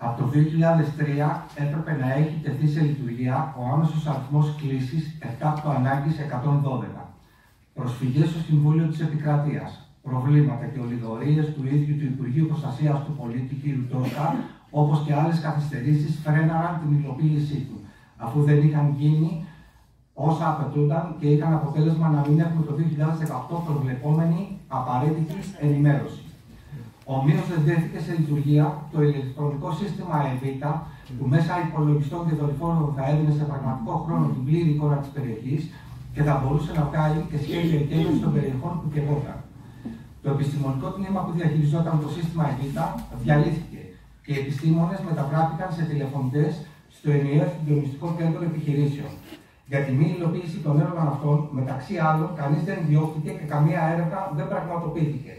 Από το 2003 έπρεπε να έχει τεθεί σε λειτουργία ο άμεσος αριθμός κλήσης 7 ανάγκης 112. Προσφυγές στο Συμβούλιο της Επικρατείας, προβλήματα και ολιγορίες του ίδιου του Υπουργείου Προστασίας του Πολίτη κ. Τόσκα, όπως και άλλες καθυστερήσεις, φρέναραν την υλοποίησή του, αφού δεν είχαν γίνει όσα απαιτούνταν και είχαν αποτέλεσμα να μην έχουμε το 2018 προβλεπόμενη απαραίτητη ενημέρωση. Ομοίως δεν τέθηκε σε λειτουργία το ηλεκτρονικό σύστημα ΕΒΙΤΑ, που μέσα υπολογιστών και δορυφόρων θα έδινε σε πραγματικό χρόνο την πλήρη εικόνα της περιοχής και θα μπορούσε να βγάλει και σχέδιο εκκέντρωσης των περιοχών που κεγόταν. Το επιστημονικό τμήμα που διαχειριζόταν το σύστημα ΕΒΙΤΑ διαλύθηκε και οι επιστήμονες μεταγράφηκαν σε τηλεφωνητές στο ενιαίο συντονιστικό κέντρο επιχειρήσεων. Για τη μη υλοποίηση των έργων αυτών, μεταξύ άλλων, κανείς δεν διώχθηκε και καμία έρευνα δεν πραγματοποιήθηκε.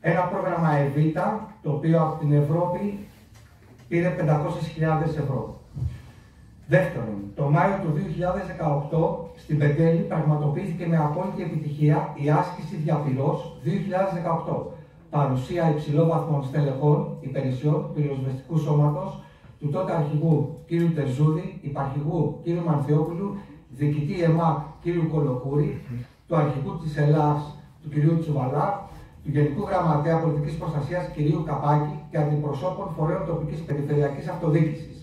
Ένα πρόγραμμα ΕΒΙΤΑ, το οποίο από την Ευρώπη πήρε 500.000 ευρώ. Δεύτερον, το Μάιο του 2018 στην Πεντέλη πραγματοποιήθηκε με απόλυτη επιτυχία η άσκηση διαπυρός 2018. Παρουσία υψηλόβαθμων στελεχών υπηρεσιών του πυροσβεστικού σώματος, του τότε αρχηγού κ. Τερζούδη, υπαρχηγού κ. Μανθιόπουλου, διοικητή ΕΜΑΚ κ. Κολοκούρη, του αρχηγού της Ελλάς του κ. Τσουβαλά, του Γενικού Γραμματέα Πολιτικής Προστασίας κ. Καπάκη και αντιπροσώπων φορέων τοπικής περιφερειακής αυτοδιοίκησης.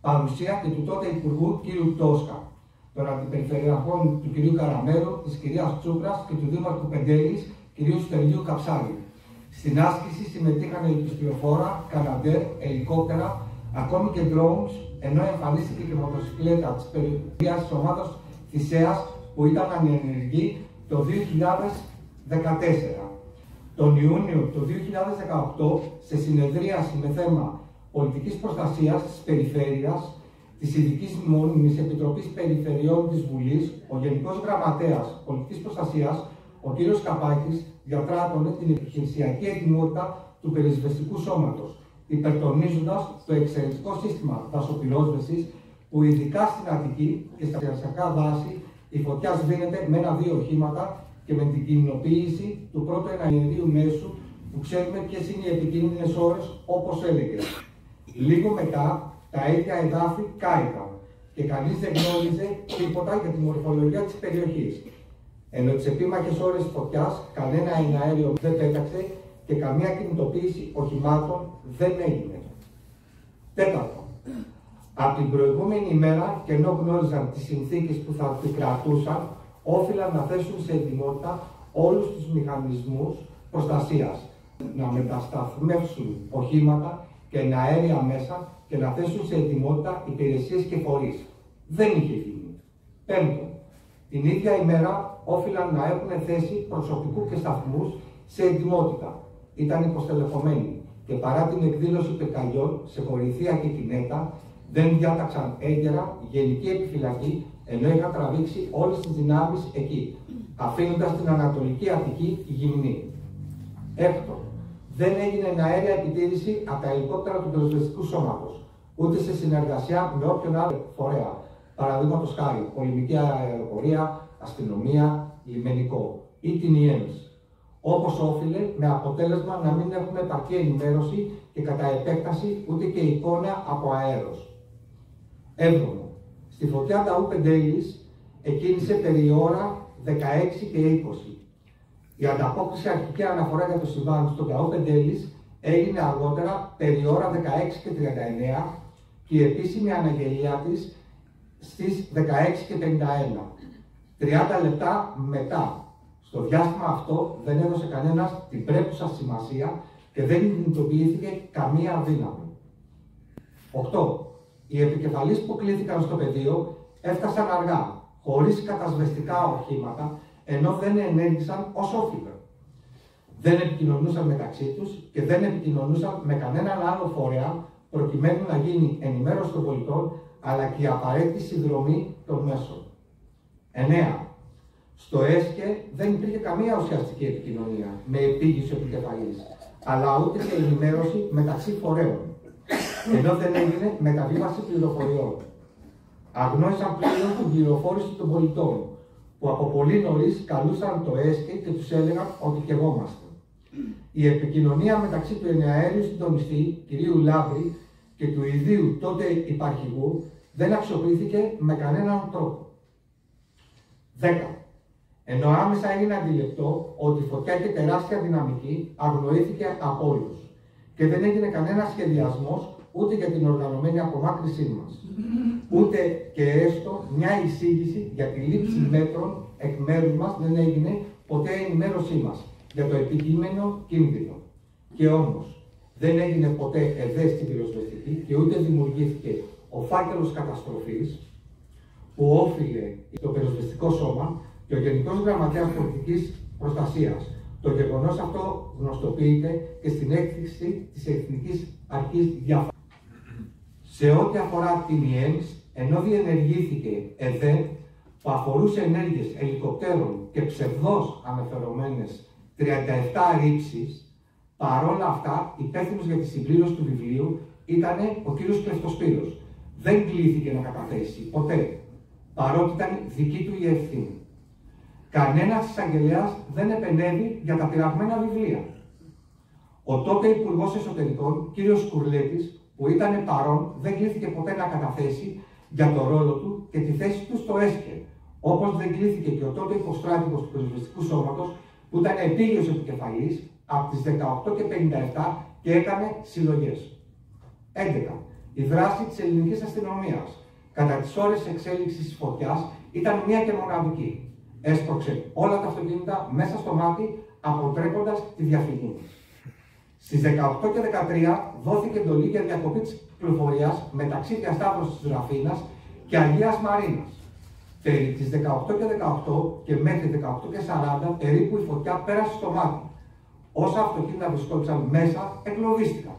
Παρουσία και του τότε Υπουργού κ. Τόσκα, των αντιπεριφερειακών του κ. Καραμέλου, της κ. Τσούκρας και του Δήμαρχου Πεντέλης κ. Στελίου Καψάλη. Στην άσκηση συμμετείχαν ηλεκτρισιοφόρα, καναντέρ, ελικόπτερα, ακόμη και drones, ενώ εμφανίστηκε και μοτοσυκλέτα της περιοχής της ομάδας Θησέας που ήταν ανενεργή το 2014. Τον Ιούνιο του 2018, σε συνεδρίαση με θέμα πολιτικής προστασίας της περιφέρειας της Ειδικής Μόνιμης Επιτροπής Περιφερειών της Βουλής, ο Γενικός Γραμματέας Πολιτικής Προστασίας, ο κ. Καπάκης, διατράτωνε την επιχειρησιακή ετοιμότητα του πυροσβεστικού σώματος, υπερτονίζοντας το εξαιρετικό σύστημα δασοπυρόσβεσης που ειδικά στην Αττική και στα περιφερειακά δάση η φωτιά σβήνεται με 1-2 οχήματα και με την κοινοποίηση του πρώτου εναερίου μέσου που ξέρουμε ποιες είναι οι επικίνδυνες ώρες, όπως έλεγε. Λίγο μετά τα ίδια εδάφη κάηκαν και κανείς δεν γνώριζε τίποτα για τη μορφολογία της περιοχής. Ενώ τις επίμαχες ώρες της φωτιάς κανένα εναέριο δεν πέταξε και καμία κινητοποίηση οχημάτων δεν έγινε. Τέταρτο, από την προηγούμενη ημέρα και ενώ γνώριζαν τις συνθήκες που θα επικρατούσαν, όφυλαν να θέσουν σε ετοιμότητα όλους τους μηχανισμούς προστασίας, να μετασταθμεύσουν οχήματα και αέρια μέσα και να θέσουν σε ετοιμότητα υπηρεσίες και φορείς. Δεν είχε γίνει. Πέμπτον, την ίδια ημέρα όφυλαν να έχουν θέσει προσωπικού και σταθμούς σε ετοιμότητα. Ήταν υποστελεχωμένοι και παρά την εκδήλωση πυρκαγιών σε Κορινθία και Κινέτα, δεν διάταξαν έγκαιρα γενική επιφυλακή, ενώ είχαν τραβήξει όλες τις δυνάμεις εκεί, αφήνοντας την Ανατολική Αττική γυμνή. Έκτον, δεν έγινε αέρια επιτήρηση από τα ελικόπτερα του πυροσβεστικού σώματος, ούτε σε συνεργασία με όποιον άλλο φορέα. Παραδείγματος χάρη, πολεμική αεροπορία, αστυνομία, λιμενικό ή την ΙΕΜΣ. Όπως όφιλε, με αποτέλεσμα να μην έχουμε επαρκή ενημέρωση και κατά επέκταση ούτε και εικόνα από αέρος. Έβδομο, στη φωτιά Ταού Πεντέλης εκκίνησε περί ώρα 16 και 20. Η ανταπόκριση αρχική αναφορά για το συμβάν στο Ταού Πεντέλης έγινε αργότερα περί ώρα 16 και 39 και η επίσημη αναγγελία της στις 16 και 51. 30 λεπτά μετά. Στο διάστημα αυτό δεν έδωσε κανένας την πρέπουσα σημασία και δεν κινητοποιήθηκε καμία δύναμη. 8. Οι επικεφαλείς που κλήθηκαν στο πεδίο έφτασαν αργά, χωρίς κατασβεστικά οχήματα, ενώ δεν ενέργησαν ως όφιλε. Δεν επικοινωνούσαν μεταξύ τους και δεν επικοινωνούσαν με κανέναν άλλο φορέα προκειμένου να γίνει ενημέρωση των πολιτών αλλά και η απαραίτητη συνδρομή των μέσων. 9. Στο ΕΣΚΕ δεν υπήρχε καμία ουσιαστική επικοινωνία με επίγηση επικεφαλής, αλλά ούτε και ενημέρωση μεταξύ φορέων, ενώ δεν έγινε μεταβίβαση πληροφοριών. Αγνώρισαν πλέον την πληροφόρηση των πολιτών, που από πολύ νωρίς καλούσαν το ΕΣΚΕ και τους έλεγαν ότι καιγόμαστε. Η επικοινωνία μεταξύ του εναέριου συντονιστή, κ. Λάμπρη, και του ιδίου τότε υπαρχηγού δεν αξιοποιήθηκε με κανέναν τρόπο. 10. Ενώ άμεσα έγινε αντιληπτό ότι η φωτιά και τεράστια δυναμική αγνοήθηκε από όλους και δεν έγινε κανένα σχεδιασμός ούτε για την οργανωμένη απομάκρυσή μας, ούτε και έστω μια εισήγηση για τη λήψη μέτρων εκ μέρους μας δεν έγινε ποτέ ενημέρωσή μας για το επικείμενο κίνδυνο. Και όμως δεν έγινε ποτέ ευαίσθητη πυροσβεστική και ούτε δημιουργήθηκε ο φάκελος καταστροφής που όφιλε το πυροσβεστικό σώμα και ο Γενικός Γραμματέας Πολιτικής Προστασίας. Το γεγονός αυτό γνωστοποιείται και στην έκθεση της Εθνικής Αρχής Διαφάνειας. Σε ό,τι αφορά την ΙΕΜΣ, ενώ διενεργήθηκε ΕΔΕ που αφορούσε ενέργειες ελικοπτέρων και ψευδώς αναφερομένες 37 ρήψεις, παρόλα αυτά υπεύθυνος για τη συμπλήρωση του βιβλίου ήταν ο κ. Κλεφτοσπύρος. Δεν κλήθηκε να καταθέσει ποτέ, παρότι ήταν δική του η ευθύνη. Κανένας εισαγγελέας δεν επενέβη για τα πειραγμένα βιβλία. Ο τότε Υπουργός Εσωτερικών, κ. Κουρλέτης, που ήταν παρόν, δεν κλήθηκε ποτέ να καταθέσει για το ρόλο του και τη θέση του στο ΕΣΚΕ, όπως δεν κλήθηκε και ο τότε υποστράτηγος του Πυροσβεστικού Σώματος, που ήταν επίγειος επικεφαλής από τις 18:57 και έκανε συλλογές. 11. Η δράση της ελληνικής αστυνομίας κατά τις ώρες εξέλιξης της φωτιάς ήταν μία και μοναδική. Έσπρωξε όλα τα αυτοκίνητα μέσα στο μάτι, αποτρέποντας τη διαφυγή. Στις 18 και 13 δόθηκε εντολή για διακοπή της κυκλοφορίας μεταξύ διασταύρωσης της Ραφίνας και Αγίας Μαρίνας. Περί τις 18 και 18 και μέχρι 18 και 40 περίπου η φωτιά πέρασε στο μάτι. Όσα αυτοκίνητα βρισκόντουσαν μέσα εκλοβίστηκαν.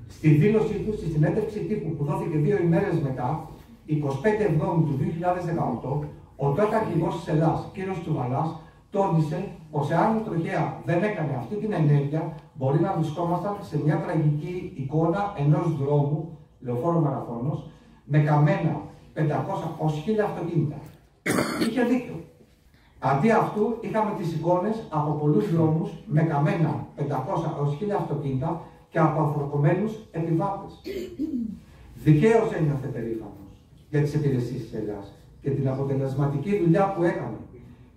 Στη δήλωσή του στη συνέντευξη τύπου που δόθηκε 2 ημέρες μετά, 25 Εβδόμου του 2018, ο τότε αρχηγός της Ελλάς, κ. Τσουβαλάς, τόνισε πως εάν η τροχέα δεν έκανε αυτή την ενέργεια, μπορεί να βρισκόμασταν σε μια τραγική εικόνα ενός δρόμου, λεωφόρο Μαραθώνος, με καμένα 500 ως 1000 αυτοκίνητα. Είχε δίκιο. Αντί αυτού, είχαμε τις εικόνες από πολλούς δρόμους με καμένα 500 ως 1000 αυτοκίνητα και από αφορκωμένους επιβάτες. Δικαίως ένιωθε περήφανος για τις υπηρεσίες της Ελλάς και την αποτελεσματική δουλειά που έκανε.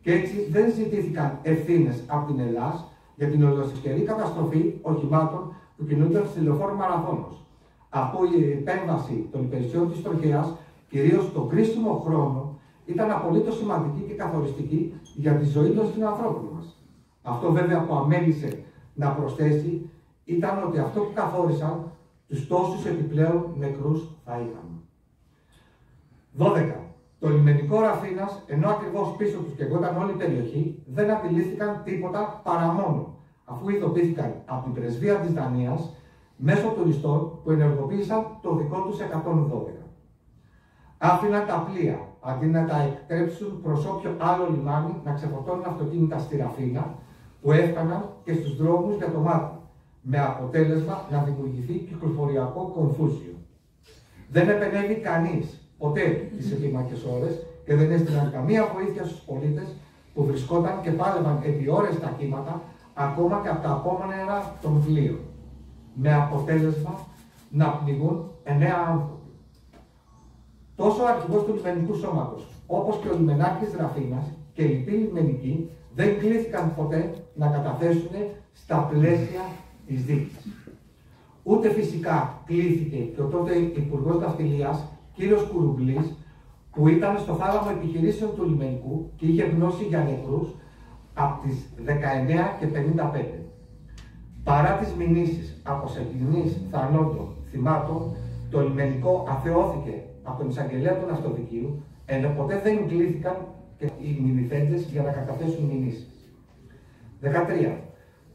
Και έτσι δεν ζητήθηκαν ευθύνες από την Ελλάδα για την ολοσχερή καταστροφή οχημάτων που κινούνταν στη λεωφόρο Μαραθώνος. Από η επέμβαση των υπηρεσιών της τροχέας, κυρίως τον κρίσιμο χρόνο, ήταν απολύτως σημαντική και καθοριστική για τη ζωή των συνανθρώπων μας. Αυτό βέβαια που αμέλησε να προσθέσει ήταν ότι αυτό που καθόρισαν τους τόσους επιπλέον νεκρούς θα είχαν. 12. Το λιμενικό Ραφίνας, ενώ ακριβώς πίσω τους καιγόταν όλη η περιοχή, δεν απειλήθηκαν τίποτα παρά μόνο, αφού ειδοποιήθηκαν από την πρεσβεία της Δανίας μέσω τουριστών που ενεργοποίησαν το δικό τους 112. Άφηναν τα πλοία, αντί να τα εκτρέψουν προς όποιο άλλο λιμάνι να ξεφορτώνουν αυτοκίνητα στη Ραφίνα, που έφταναν και στους δρόμους για το μάτι, με αποτέλεσμα να δημιουργηθεί κυκλοφοριακό κομφούσιο. Δεν επενέβη κανείς ποτέ τις επίμαχες ώρες και δεν έστειλαν καμία βοήθεια στους πολίτες που βρισκόταν και πάλευαν επί ώρες τα κύματα, ακόμα και από τα απόμερα των πλοίων, με αποτέλεσμα να πνιγούν 9 άνθρωποι. Τόσο ο αρχηγός του λιμενικού σώματος, όπως και ο λιμενάρχης Ραφίνας και οι λοιποί λιμενικοί δεν κλήθηκαν ποτέ να καταθέσουν στα πλαίσια της δίκης. Ούτε φυσικά κλήθηκε και ο τότε Υπουργός Ναυτιλίας, κ. Κουρουμπλής, που ήταν στο θάλαμο επιχειρήσεων του λιμενικού και είχε γνώση για νεκρούς από τις 19 και 55. Παρά τις μηνύσεις από σεληνείς θανόντων θυμάτων, το λιμενικό αθεώθηκε από τον εισαγγελέα του ναυτοδικείου, ενώ ποτέ δεν κλήθηκαν και οι μηνυθέντες για να καταθέσουν μηνύσεις. 13.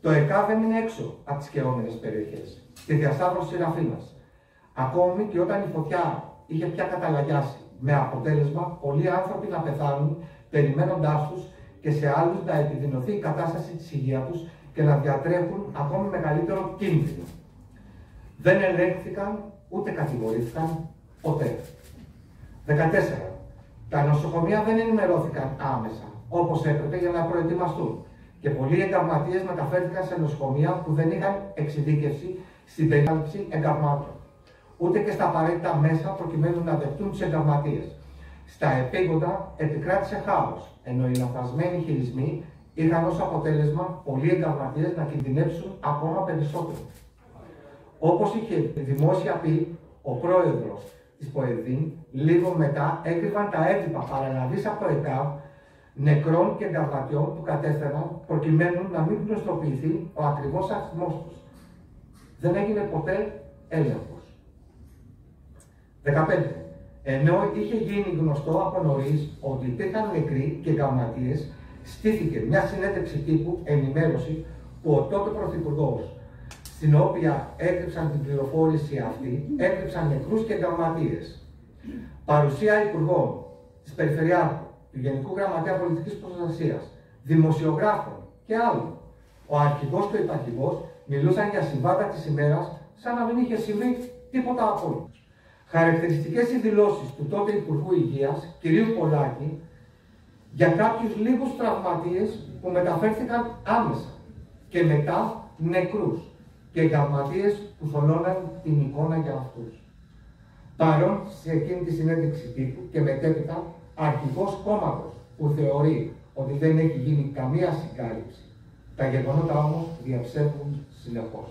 Το ΕΚΑΒ έμεινε έξω από τις καιόμενες περιοχές, στη διασταύρωση Ραφίνας, ακόμη και όταν η φωτιά είχε πια καταλαγιάσει, με αποτέλεσμα πολλοί άνθρωποι να πεθάνουν περιμένοντάς τους και σε άλλους να επιδεινωθεί η κατάσταση της υγείας τους και να διατρέχουν ακόμη μεγαλύτερο κίνδυνο. Δεν ελέγχθηκαν ούτε κατηγορήθηκαν ποτέ. 14. Τα νοσοκομεία δεν ενημερώθηκαν άμεσα, όπως έπρεπε για να προετοιμαστούν και πολλοί εγκαυματίες μεταφέρθηκαν σε νοσοκομεία που δεν είχαν εξειδίκευση στην περίληψη εγκαυμάτων. ούτε και στα απαραίτητα μέσα προκειμένου να δεχτούν τους εγκληματίες. Στα επίγοντα επικράτησε χάος, ενώ οι λανθασμένοι χειρισμοί είχαν ως αποτέλεσμα πολλοί εγκληματίες να κινδυνεύσουν ακόμα περισσότερο. Όπως είχε δημόσια πει ο πρόεδρος της ΠΟΕΔΗΝ, λίγο μετά έκρυβαν τα έντυπα παραλαβής από το ΕΚΑΒ νεκρών και εγκληματιών που κατέφεραν προκειμένου να μην γνωστοποιηθεί ο ακριβώς αριθμός τους. Δεν έγινε ποτέ έλεγχος. 15. Ενώ είχε γίνει γνωστό από νωρίς ότι υπήρχαν νεκροί και εγκληματίες, στήθηκε μια συνέντευξη τύπου ενημέρωση που ο τότε Πρωθυπουργός, στην οποία έκρυψαν την πληροφόρηση αυτή, έκρυψαν νεκρούς και εγκληματίες. Παρουσία υπουργών, της Περιφερειάρχου, του Γενικού Γραμματέα Πολιτικής Προστασίας, δημοσιογράφων και άλλων. Ο αρχηγός και ο υπαρχηγός μιλούσαν για συμβάντα της ημέρας σαν να μην είχε συμβεί τίποτα απόλυτο. Χαρακτηριστικές οι δηλώσεις του τότε Υπουργού Υγείας, κ. Πολάκη, για κάποιους λίγους τραυματίες που μεταφέρθηκαν άμεσα και μετά νεκρούς και εγκληματίες που θολώναν την εικόνα για αυτούς. Παρόν σε εκείνη τη συνέντευξη τύπου και μετέπειτα αρχηγός κόμματος που θεωρεί ότι δεν έχει γίνει καμία συγκάλυψη. Τα γεγονότα όμως διαψεύδουν συνεχώς.